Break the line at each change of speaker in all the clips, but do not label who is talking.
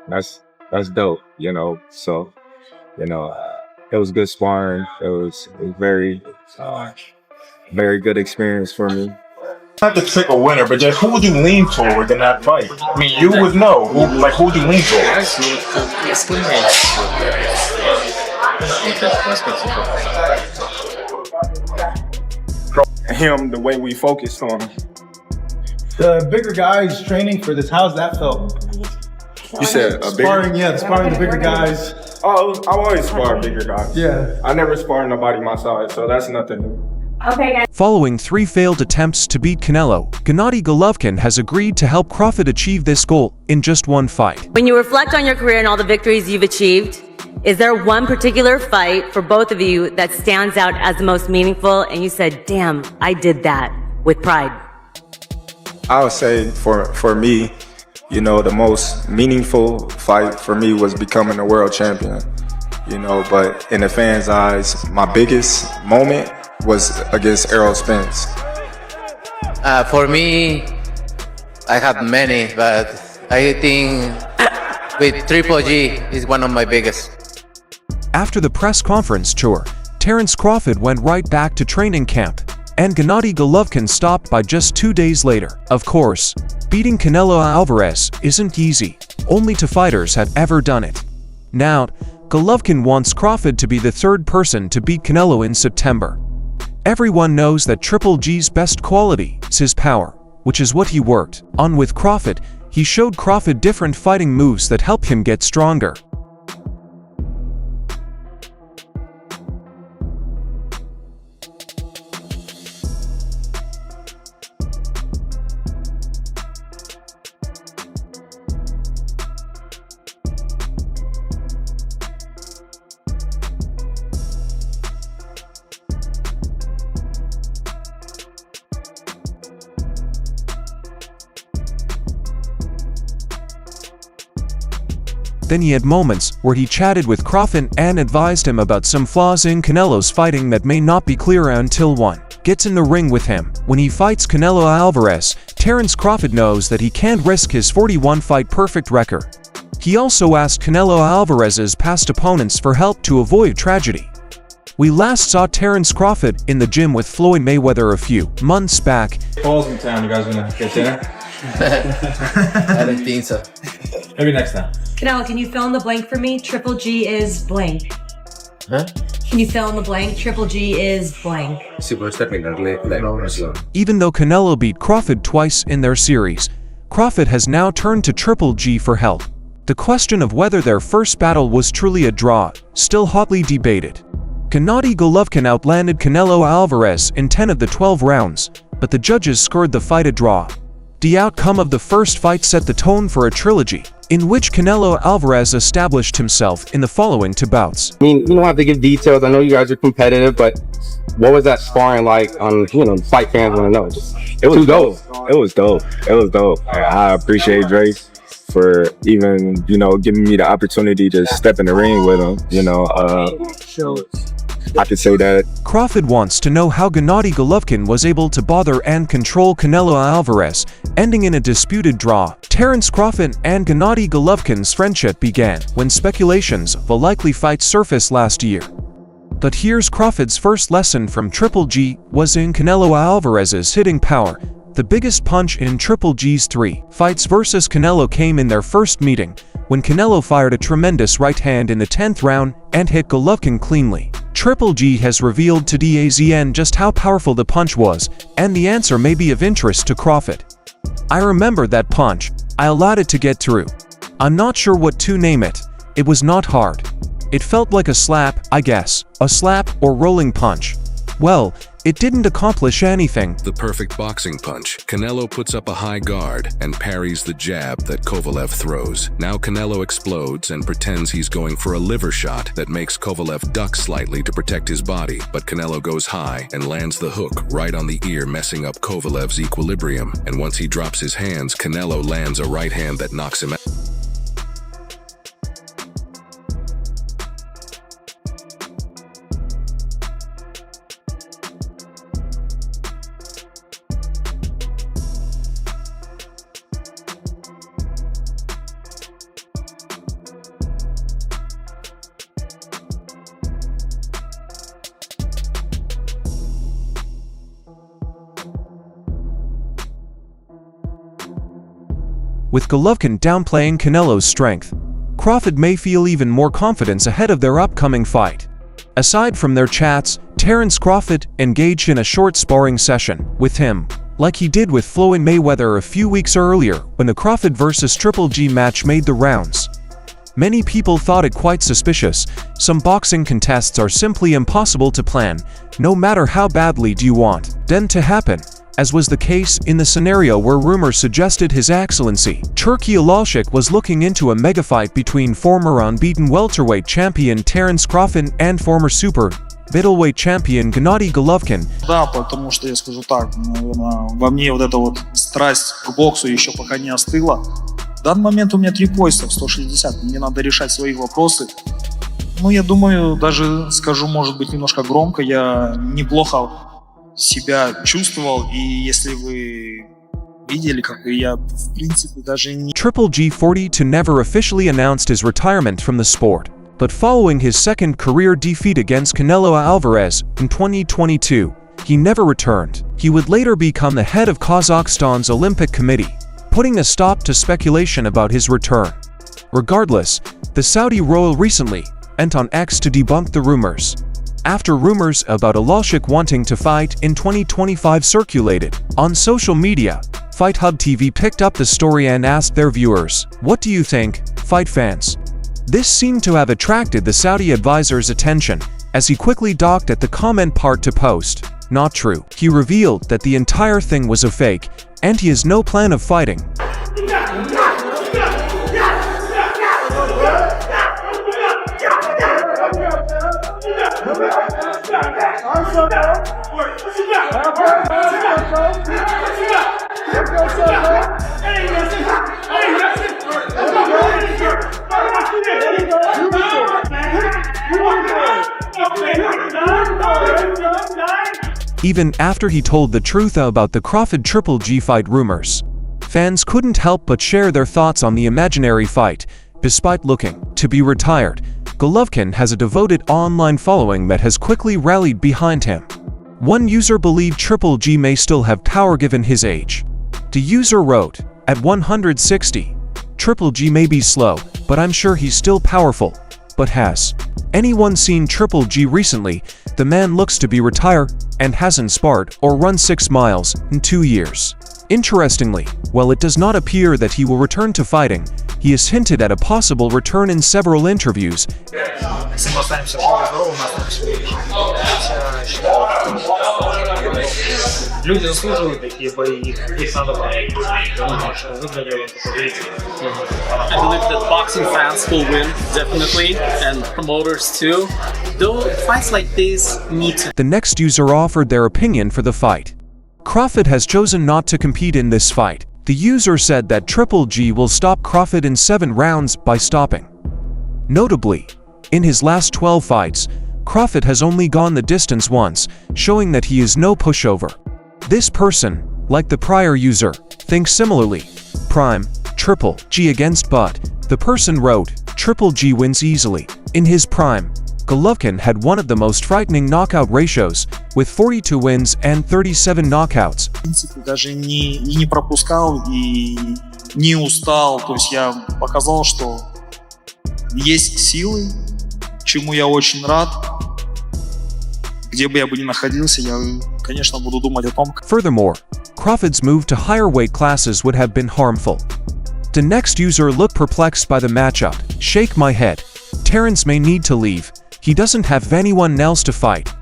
that's dope, So, it was good sparring. It was very good experience for me.
Not to pick a winner, but just who would you lean toward in that fight? I mean, you would know. Who would you lean toward? Him, the way we focused on him.
The bigger guys training for this, how's that felt?
You said a
sparring, sparring the bigger guys.
Oh, I always spar bigger guys.
Yeah.
I never spar nobody my size, so that's nothing new.
Okay, guys.
Following 3 failed attempts to beat Canelo, Gennady Golovkin has agreed to help Crawford achieve this goal in just one fight.
When you reflect on your career and all the victories you've achieved, is there one particular fight for both of you that stands out as the most meaningful and you said, damn, I did that with pride?
I would say for me, the most meaningful fight for me was becoming a world champion. But in the fans' eyes, my biggest moment was against Errol Spence.
For me, I have many, but I think with Triple G is one of my biggest.
After the press conference tour, Terence Crawford went right back to training camp, and Gennady Golovkin stopped by just 2 days later. Of course, beating Canelo Alvarez isn't easy. Only 2 fighters have ever done it. Now, Golovkin wants Crawford to be the 3rd person to beat Canelo in September. Everyone knows that Triple G's best quality is his power, which is what he worked on with Crawford. He showed Crawford different fighting moves that help him get stronger. Then he had moments where he chatted with Crawford and advised him about some flaws in Canelo's fighting that may not be clear until one gets in the ring with him. When he fights Canelo Alvarez, Terence Crawford knows that he can't risk his 41-fight perfect record. He also asked Canelo Alvarez's past opponents for help to avoid tragedy. We last saw Terence Crawford in the gym with Floyd Mayweather a few months back.
Balls in town, you guys gonna get dinner?
I don't think so.
Maybe next time.
Canelo, can you fill in the blank for me? Triple G is blank.
Huh?
Can you fill in the blank? Triple G is blank.
Even though Canelo beat Crawford twice in their series, Crawford has now turned to Triple G for help. The question of whether their first battle was truly a draw still hotly debated. Gennady Golovkin outlanded Canelo Alvarez in 10 of the 12 rounds, but the judges scored the fight a draw. The outcome of the first fight set the tone for a trilogy, in which Canelo Alvarez established himself in the following 2 bouts.
I mean, you don't have to give details. I know you guys are competitive, but what was that sparring like on, fight fans want to know?
It was dope. It was dope. It was dope. I appreciate Drake for even, giving me the opportunity to step in the ring with him, I could say that.
Crawford wants to know how Gennady Golovkin was able to bother and control Canelo Alvarez, ending in a disputed draw. Terence Crawford and Gennady Golovkin's friendship began when speculations of a likely fight surfaced last year. But here's Crawford's first lesson from Triple G was in Canelo Alvarez's hitting power. The biggest punch in Triple G's 3 fights versus Canelo came in their first meeting, when Canelo fired a tremendous right hand in the 10th round and hit Golovkin cleanly. Triple G has revealed to DAZN just how powerful the punch was, and the answer may be of interest to Crawford. I remember that punch. I allowed it to get through. I'm not sure what to name it. It was not hard. It felt like a slap, I guess. A slap or rolling punch. Well, it didn't accomplish anything.
The perfect boxing punch. Canelo puts up a high guard and parries the jab that Kovalev throws. Now Canelo explodes and pretends he's going for a liver shot that makes Kovalev duck slightly to protect his body, but Canelo goes high and lands the hook right on the ear, messing up Kovalev's equilibrium. And once he drops his hands, Canelo lands a right hand that knocks him out.
With Golovkin downplaying Canelo's strength, Crawford may feel even more confidence ahead of their upcoming fight. Aside from their chats, Terence Crawford engaged in a short sparring session with him, like he did with Floyd Mayweather a few weeks earlier when the Crawford vs. Triple G match made the rounds. Many people thought it quite suspicious. Some boxing contests are simply impossible to plan, no matter how badly do you want them to happen, as was the case in the scenario where rumors suggested His Excellency Turki Alalshik was looking into a mega fight between former unbeaten welterweight champion Terence Crawford and former super middleweight champion Gennady Golovkin.
Да, потому что я скажу так, наверное, во мне вот эта вот страсть к боксу еще пока не остыла. В данный момент у меня 3 пояса в 160, мне надо решать свои вопросы. Ну, я думаю, даже скажу, может быть, немножко громко, я неплохо себя чувствовал, и если вы видели, как я, в принципе, даже не...
Triple G 42 never officially announced his retirement from the sport, but following his second career defeat against Canelo Alvarez in 2022, he never returned. He would later become the head of Kazakhstan's Olympic Committee, putting a stop to speculation about his return. Regardless, the Saudi royal recently went on X to debunk the rumors. After rumors about Alalshik wanting to fight in 2025 circulated on social media, Fight Hub TV picked up the story and asked their viewers, "What do you think, fight fans?" This seemed to have attracted the Saudi advisor's attention, as he quickly docked at the comment part to post, "Not true." He revealed that the entire thing was a fake, and he has no plan of fighting. Even after he told the truth about the Crawford Triple G fight rumors, fans couldn't help but share their thoughts on the imaginary fight. Despite looking to be retired, Golovkin has a devoted online following that has quickly rallied behind him. One user believed Triple G may still have power given his age. The user wrote, "At 160, Triple G may be slow, but I'm sure he's still powerful." But has anyone seen Triple G recently? The man looks to be retired and hasn't sparred or run 6 miles in 2 years. Interestingly, while it does not appear that he will return to fighting, he has hinted at a possible return in several interviews.
Люди заслуживают такие бои, их надо выиграть.
I believe that boxing fans will win, definitely, and promoters too. Though fights like this need to...
The next user offered their opinion for the fight. Crawford has chosen not to compete in this fight. The user said that Triple G will stop Crawford in 7 rounds by stopping. Notably, in his last 12 fights, Crawford has only gone the distance once, showing that he is no pushover. This person, like the prior user, thinks similarly. Prime, Triple G against Bud. The person wrote, "Triple G wins easily." In his prime, Golovkin had one of the most frightening knockout ratios, with 42 wins and 37 knockouts.
В принципе, даже не пропускал и не устал. То есть я показал, что есть силы, чему я очень рад. Где бы я бы ни находился, я, конечно, буду думать о том.
Furthermore, Crawford's move to higher weight classes would have been harmful. The next user looked perplexed by the matchup. "Shake my head. Terence may need to leave. He doesn't have anyone else to fight."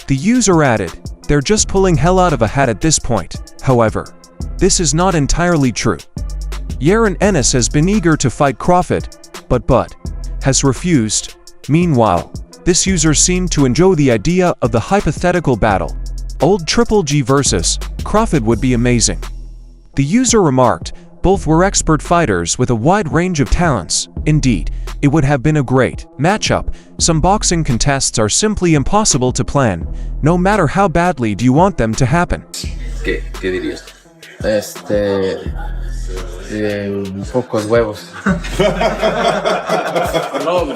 The user added, "They're just pulling hell out of a hat at this point." However, this is not entirely true. Yaron Ennis has been eager to fight Crawford, but Bud has refused. Meanwhile, this user seemed to enjoy the idea of the hypothetical battle. Old Triple G versus Crawford would be amazing. The user remarked, "Both were expert fighters with a wide range of talents. Indeed, it would have been a great matchup. Some boxing contests are simply impossible to plan, no matter how badly do you want them to happen."
¿Qué dirías? Pocos huevos.
No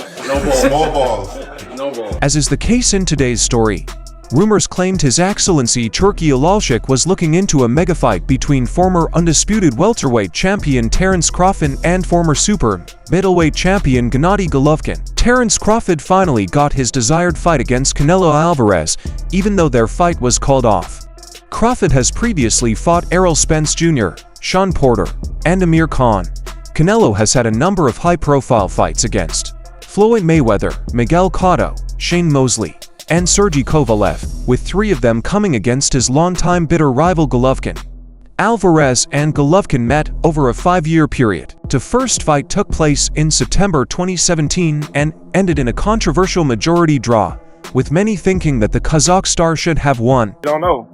balls.
As is the case in today's story, Rumors claimed His Excellency Turki Alalshik was looking into a mega fight between former undisputed welterweight champion Terence Crawford and former super middleweight champion Gennady Golovkin. Terence Crawford finally got his desired fight against Canelo Alvarez, even though their fight was called off. Crawford has previously fought Errol Spence Jr., Sean Porter, and Amir Khan. Canelo has had a number of high-profile fights against Floyd Mayweather, Miguel Cotto, Shane Mosley, and Sergey Kovalev, with 3 of them coming against his longtime bitter rival Golovkin. Alvarez and Golovkin met over a 5-year period. The first fight took place in September 2017 and ended in a controversial majority draw, with many thinking that the Kazakh star should have won.
We don't know.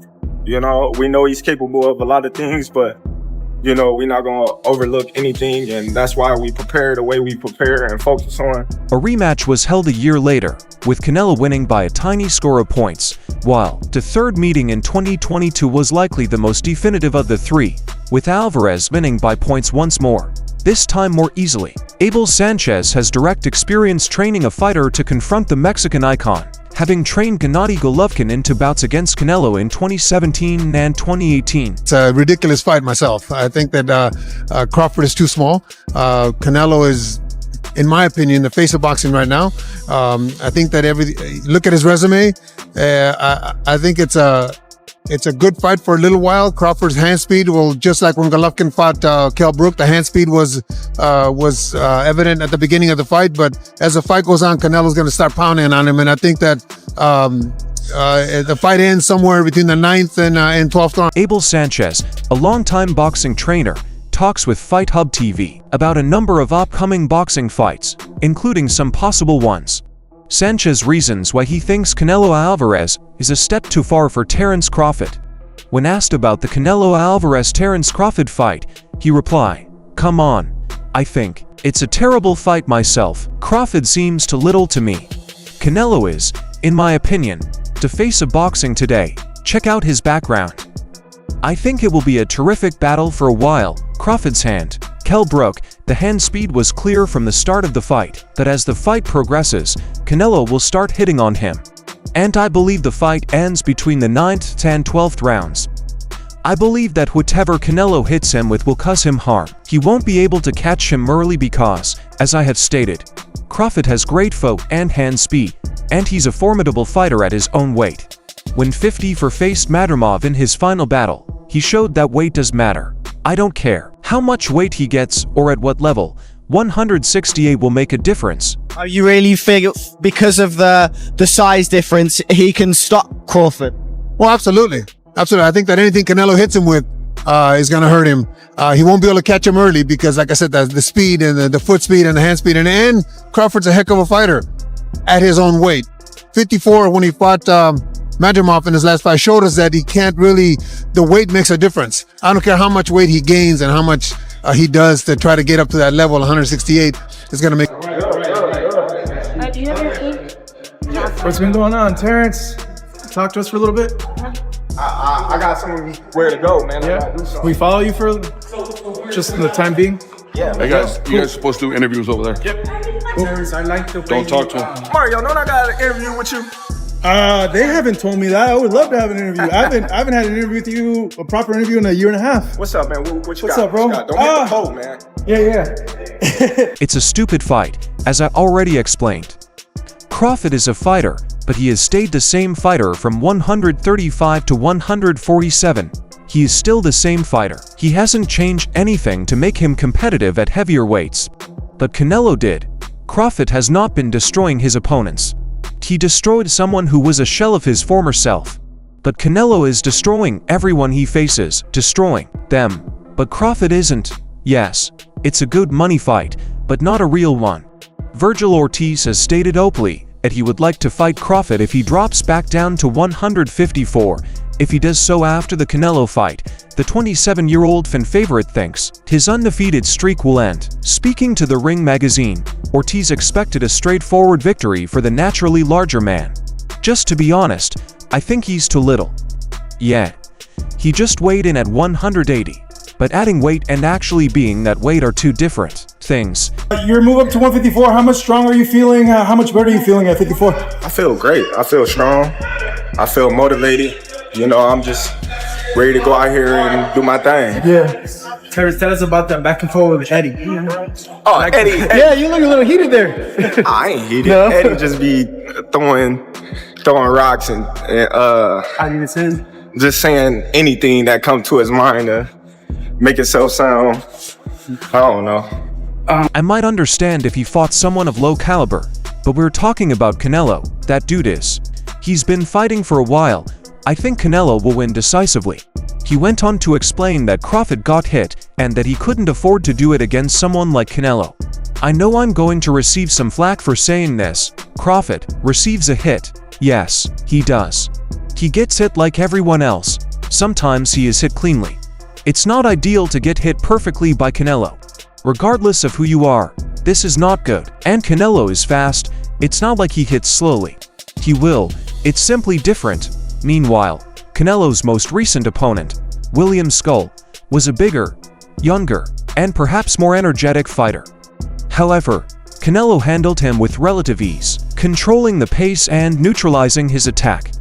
We know he's capable of a lot of things, but we're not going to overlook anything, and that's why we prepare the way we prepare and focus on.
A rematch was held a year later, with Canelo winning by a tiny score of points, while the third meeting in 2022 was likely the most definitive of the 3, with Alvarez winning by points once more, this time more easily. Abel Sanchez has direct experience training a fighter to confront the Mexican icon, having trained Gennady Golovkin into bouts against Canelo in 2017 and 2018.
It's a ridiculous fight myself. I think that Crawford is too small. Canelo is, in my opinion, the face of boxing right now. I think that look at his resume. I think it's a good fight for a little while. Crawford's hand speed will, just like when Golovkin fought Kell Brook, the hand speed was evident at the beginning of the fight. But as the fight goes on, Canelo's going to start pounding on him, and I think that the fight ends somewhere between the 9th and 12th round.
Abel Sanchez, a longtime boxing trainer, talks with Fight Hub TV about a number of upcoming boxing fights, including some possible ones. Sanchez reasons why he thinks Canelo Alvarez is a step too far for Terence Crawford. When asked about the Canelo Alvarez-Terence Crawford fight, he replied, "Come on. I think it's a terrible fight myself. Crawford seems too little to me. Canelo is, in my opinion, the face of boxing today. Check out his background. I think it will be a terrific battle for a while." Crawford's hand. Kell Brook, the hand speed was clear from the start of the fight, that as the fight progresses, Canelo will start hitting on him. And I believe the fight ends between the 9th, 10th, 12th rounds. I believe that whatever Canelo hits him with will cause him harm. He won't be able to catch him early because, as I have stated, Crawford has great foot and hand speed, and he's a formidable fighter at his own weight. When 54 faced Madrimov in his final battle, he showed that weight does matter. I don't care how much weight he gets or at what level, 168 will make a difference.
You really think because of the size difference, he can stop Crawford?
Well, absolutely. Absolutely. I think that anything Canelo hits him with is going to hurt him. He won't be able to catch him early because, like I said, the speed and the foot speed and the hand speed. And Crawford's a heck of a fighter at his own weight. 54, when he fought Madrimov in his last fight, showed us that he can't really, the weight makes a difference. I don't care how much weight he gains and how much he does to try to get up to that level. 168 is going to make.
Do you have your food? What's been going on, Terence? Talk to us for a little bit.
I got somewhere to go, man.
Yeah. We follow you for just the time being.
Yeah.
Hey guys, you guys supposed to do interviews over there?
Yep. Terence, I like the way
Don't talk to him.
Mario, don't I got an interview with you?
They haven't told me that. I would love to have an interview. I haven't had an interview with you, a proper interview, in a year and a half.
What's up, man? What you
What's
got?
up, bro?
Don't hit the pole, man.
Yeah.
It's a stupid fight, as I already explained. Crawford is a fighter, but he has stayed the same fighter from 135 to 147. He is still the same fighter. He hasn't changed anything to make him competitive at heavier weights. But Canelo did. Crawford has not been destroying his opponents. He destroyed someone who was a shell of his former self. But Canelo is destroying everyone he faces, destroying them. But Crawford isn't. Yes, it's a good money fight, but not a real one. Virgil Ortiz has stated openly that he would like to fight Crawford if he drops back down to 154. If he does so after the Canelo fight, the 27-year-old fan favorite thinks his undefeated streak will end. Speaking to The Ring magazine, Ortiz expected a straightforward victory for the naturally larger man. Just to be honest, I think he's too little. Yeah, he just weighed in at 180. But adding weight and actually being that weight are two different things.
Your move up to 154, how much stronger are you feeling? How much better are you feeling at 54?
I feel great. I feel strong.
I feel motivated. You know, I'm just ready to go out here and do my thing.
Yeah. Terrence, tell us about that back and forth with Eddie.
Oh, Eddie.
Yeah, you look a little heated there.
I ain't heated.
No?
Eddie just be throwing rocks and just saying anything that comes to his mind to make himself sound, I don't know.
I might understand if he fought someone of low caliber, but we're talking about Canelo. That dude is. He's been fighting for a while. I think Canelo will win decisively. He went on to explain that Crawford got hit and that he couldn't afford to do it against someone like Canelo. I know I'm going to receive some flack for saying this. Crawford receives a hit. Yes, he does. He gets hit like everyone else. Sometimes he is hit cleanly. It's not ideal to get hit perfectly by Canelo. Regardless of who you are, this is not good. And Canelo is fast. It's not like he hits slowly. He will. It's simply different. Meanwhile, Canelo's most recent opponent, William Skull, was a bigger, younger, and perhaps more energetic fighter. However, Canelo handled him with relative ease, controlling the pace and neutralizing his attack.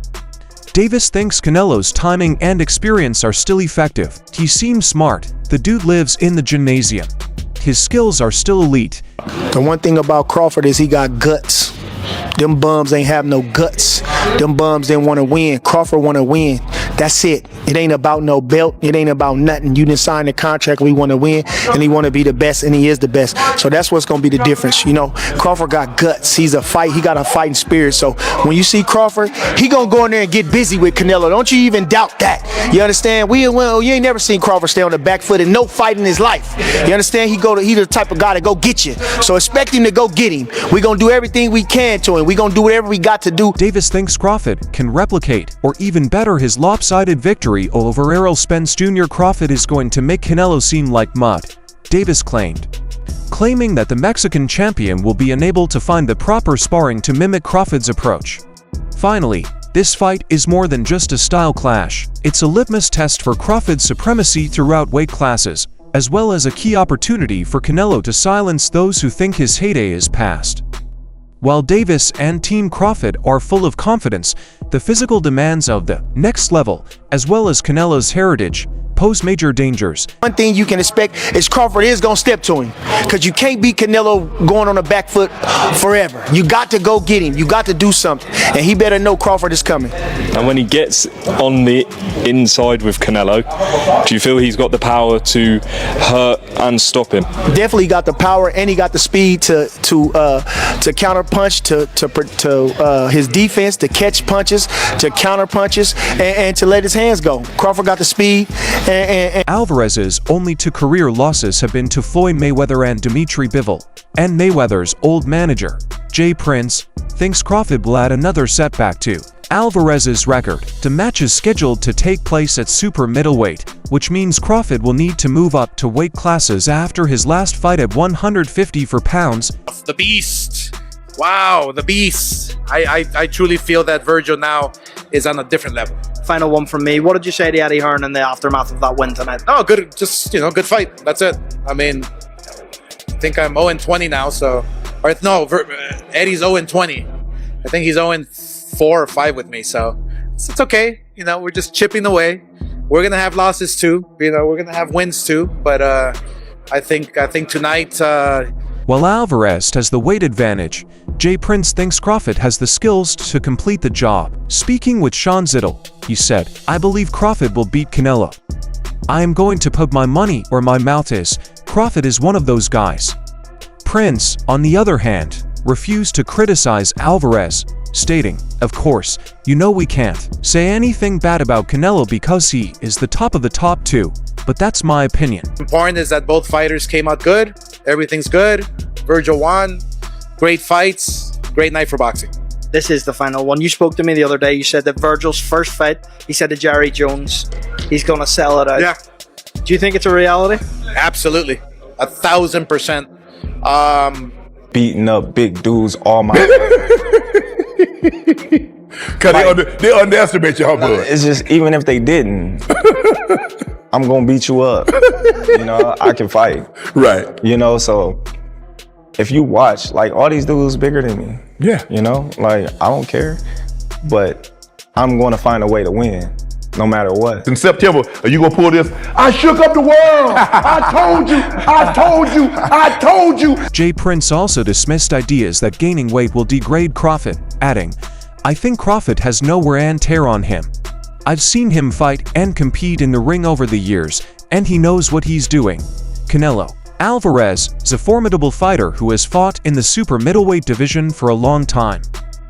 Davis thinks Canelo's timing and experience are still effective. He seems smart. The dude lives in the gymnasium. His skills are still elite.
The one thing about Crawford is he got guts. Them bums ain't have no guts. Them bums didn't want to win. Crawford want to win. That's it. It ain't about no belt. It ain't about nothing. You didn't sign the contract. We want to win, and he want to be the best, and he is the best. So that's what's going to be the difference. You know, Crawford got guts. He got a fighting spirit. So when you see Crawford, he going to go in there and get busy with Canelo. Don't you even doubt that. You understand? You ain't never seen Crawford stay on the back foot in no fight in his life. You understand? He the type of guy to go get you. So expect him to go get him. We going to do everything we can to him. We going to do whatever we got to do.
Davis thinks Crawford can replicate or even better his lopsided victory over Errol Spence Jr. Crawford is going to make Canelo seem like mud, Davis claiming that the Mexican champion will be unable to find the proper sparring to mimic Crawford's approach. Finally, this fight is more than just a style clash. It's a litmus test for Crawford's supremacy throughout weight classes, as well as a key opportunity for Canelo to silence those who think his heyday is past. While Davis and Team Crawford are full of confidence, the physical demands of the next level, as well as Canelo's heritage, pose major dangers.
One thing you can expect is Crawford is going to step to him, because you can't beat Canelo going on the back foot forever. You got to go get him. You got to do something, and he better know Crawford is coming.
And when he gets on the inside with Canelo, do you feel he's got the power to hurt and stop him?
Definitely got the power, and he got the speed to counter punch, to his defense, to catch punches, to counter punches, and to let his hands go. Crawford got the speed.
Alvarez's only two career losses have been to Floyd Mayweather and Dimitri Bivol, and Mayweather's old manager, Jay Prince, thinks Crawford will add another setback to Alvarez's record. The match is scheduled to take place at super middleweight, which means Crawford will need to move up to weight classes after his last fight at 154 pounds.
The beast! Wow, the beast! I truly feel that Virgil now is on a different level.
Final one from me. What did you say to Eddie Hearn in the aftermath of that win tonight?
Oh, good. Just, good fight. That's it. I mean, I think I'm 0-20 now, so... Or no, Eddie's 0-20. I think he's 0-4 or 5 with me, so... It's okay. We're just chipping away. We're going to have losses too. We're going to have wins too. But I think tonight...
While Alvarez has the weight advantage, Jay Prince thinks Crawford has the skills to complete the job. Speaking with Sean Zittel, he said, "I believe Crawford will beat Canelo. I am going to put my money where my mouth is. Crawford is one of those guys." Prince, on the other hand, refused to criticize Alvarez, stating, "Of course, we can't say anything bad about Canelo because he is the top of the top two, but that's my opinion."
Important is that both fighters came out good. Everything's good. Virgil won. Great fights. Great night for boxing.
This is the final one. You spoke to me the other day. You said that Virgil's first fight, he said to Jerry Jones, he's going to sell it out.
Yeah.
Do you think it's a reality?
Absolutely. 1,000%.
Beating up big dudes all my
Because they underestimate your bud.
It's just, even if they didn't, I'm going to beat you up. I can fight.
Right.
So if you watch, all these dudes bigger than me.
Yeah.
I don't care. But I'm going to find a way to win, no matter what.
In September, are you gonna pull this? I shook up the world. I told you. I told you. I told you.
Jay Prince also dismissed ideas that gaining weight will degrade Crawford, adding, "I think Crawford has no wear and tear on him. I've seen him fight and compete in the ring over the years, and he knows what he's doing." Canelo Alvarez is a formidable fighter who has fought in the super middleweight division for a long time.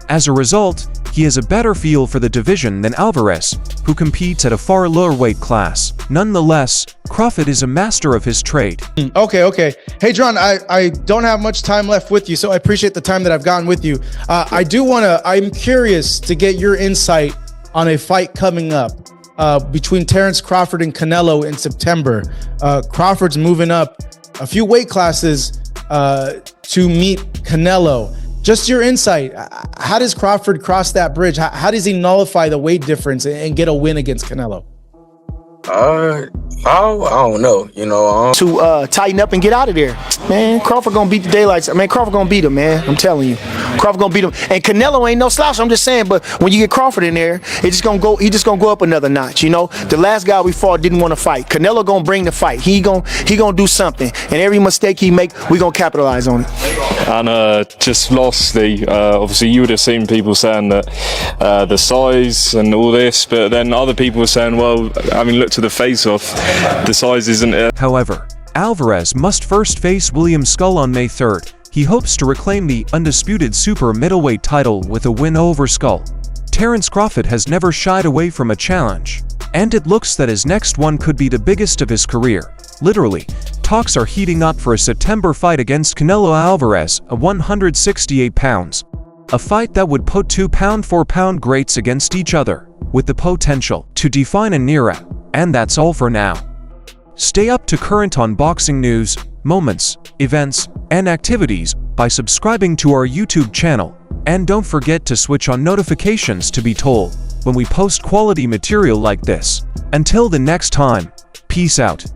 As a result, he has a better feel for the division than Alvarez, who competes at a far lower weight class. Nonetheless, Crawford is a master of his trade.
Okay. Hey, John, I don't have much time left with you, so I appreciate the time that I've gotten with you. I'm curious to get your insight on a fight coming up between Terrence Crawford and Canelo in September. Crawford's moving up a few weight classes to meet Canelo. Just your insight. How does Crawford cross that bridge? How does he nullify the weight difference and get a win against Canelo?
I don't know, to tighten up and get out of there, man. Crawford gonna beat the daylights. Man, Crawford gonna beat him, man. I'm telling you, Crawford gonna beat him. And Canelo ain't no slouch. I'm just saying. But when you get Crawford in there, he just gonna go up another notch. The last guy we fought didn't want to fight. Canelo gonna bring the fight. He gonna do something. And every mistake he make, we gonna capitalize on it.
And just lastly, obviously you would have seen people saying that the size and all this, but then other people were saying, well, I mean, look to the face-off, the size isn't it.
However, Alvarez must first face William Skull on May 3rd. He hopes to reclaim the undisputed super middleweight title with a win over Skull. Terrence Crawford has never shied away from a challenge, and it looks that his next one could be the biggest of his career. Literally, talks are heating up for a September fight against Canelo Alvarez at 168 pounds. A fight that would put 2 pound-for-pound greats against each other, with the potential to define an era. And that's all for now. Stay up to current on boxing news, moments, events, and activities by subscribing to our YouTube channel. And don't forget to switch on notifications to be told when we post quality material like this. Until the next time, peace out.